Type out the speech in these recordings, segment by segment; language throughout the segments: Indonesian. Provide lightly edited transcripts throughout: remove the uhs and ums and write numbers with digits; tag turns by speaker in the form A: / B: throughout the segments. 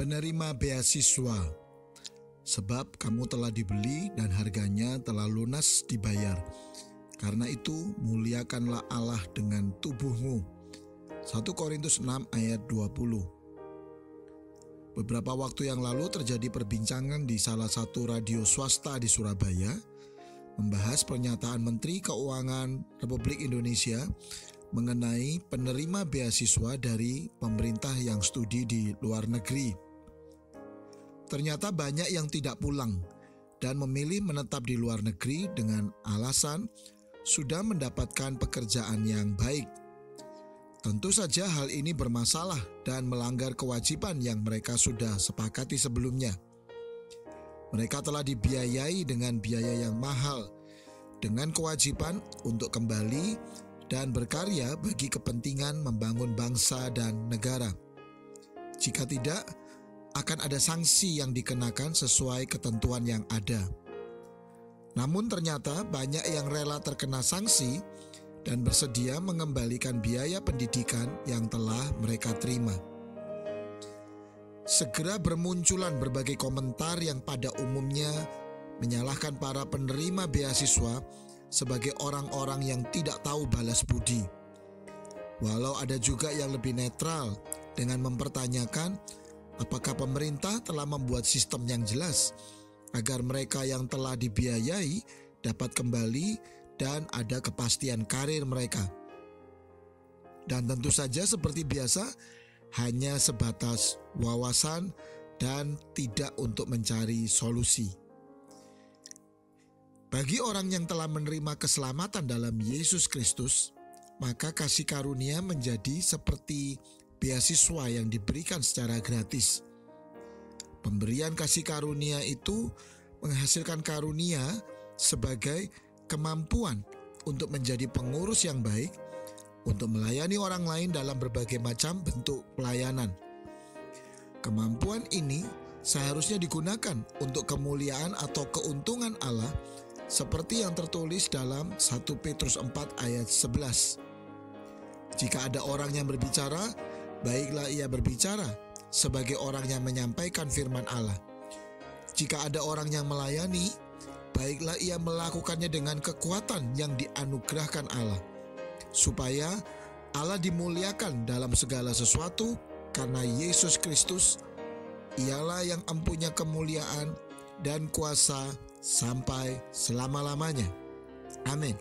A: penerima beasiswa, sebab kamu telah dibeli dan harganya telah lunas dibayar. Karena itu muliakanlah Allah dengan tubuhmu. 1 Korintus 6 ayat 20. Beberapa waktu yang lalu terjadi perbincangan di salah satu radio swasta di Surabaya membahas pernyataan Menteri Keuangan Republik Indonesia mengenai penerima beasiswa dari pemerintah yang studi di luar negeri. Ternyata banyak yang tidak pulang dan memilih menetap di luar negeri dengan alasan sudah mendapatkan pekerjaan yang baik. Tentu saja hal ini bermasalah dan melanggar kewajiban yang mereka sudah sepakati sebelumnya. Mereka telah dibiayai dengan biaya yang mahal, dengan kewajiban untuk kembali dan berkarya bagi kepentingan membangun bangsa dan negara. Jika tidak, akan ada sanksi yang dikenakan sesuai ketentuan yang ada. Namun ternyata banyak yang rela terkena sanksi dan bersedia mengembalikan biaya pendidikan yang telah mereka terima. Segera bermunculan berbagai komentar yang pada umumnya menyalahkan para penerima beasiswa sebagai orang-orang yang tidak tahu balas budi. Walau ada juga yang lebih netral dengan mempertanyakan apakah pemerintah telah membuat sistem yang jelas agar mereka yang telah dibiayai dapat kembali dan ada kepastian karir mereka. Dan tentu saja seperti biasa, hanya sebatas wawasan dan tidak untuk mencari solusi. Bagi orang yang telah menerima keselamatan dalam Yesus Kristus, maka kasih karunia menjadi seperti beasiswa yang diberikan secara gratis. Pemberian kasih karunia itu menghasilkan karunia sebagai kemampuan untuk menjadi pengurus yang baik, untuk melayani orang lain dalam berbagai macam bentuk pelayanan. Kemampuan ini seharusnya digunakan untuk kemuliaan atau keuntungan Allah, seperti yang tertulis dalam 1 Petrus 4 ayat 11. Jika ada orang yang berbicara, baiklah ia berbicara sebagai orang yang menyampaikan firman Allah. Jika ada orang yang melayani, baiklah ia melakukannya dengan kekuatan yang dianugerahkan Allah, supaya Allah dimuliakan dalam segala sesuatu karena Yesus Kristus, ialah yang empunya kemuliaan dan kuasa sampai selama-lamanya. Amin.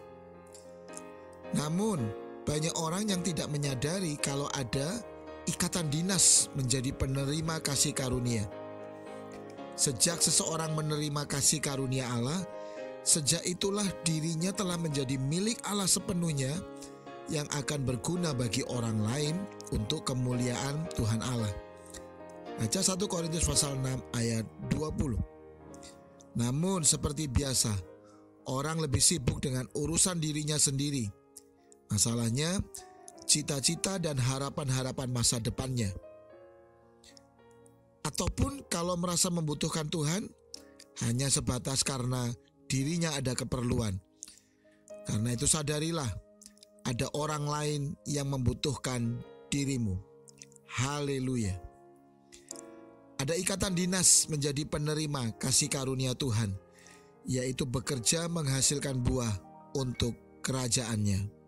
A: Namun, banyak orang yang tidak menyadari kalau ada ikatan dinas menjadi penerima kasih karunia. Sejak seseorang menerima kasih karunia Allah, sejak itulah dirinya telah menjadi milik Allah sepenuhnya yang akan berguna bagi orang lain untuk kemuliaan Tuhan Allah. Baca 1 Korintus pasal 6 ayat 20. Namun seperti biasa, orang lebih sibuk dengan urusan dirinya sendiri. Masalahnya, cita-cita dan harapan-harapan masa depannya. Ataupun kalau merasa membutuhkan Tuhan, hanya sebatas karena dirinya ada keperluan. Karena itu sadarilah, ada orang lain yang membutuhkan dirimu. Haleluya. Ada ikatan dinas menjadi penerima kasih karunia Tuhan, yaitu bekerja menghasilkan buah untuk kerajaannya.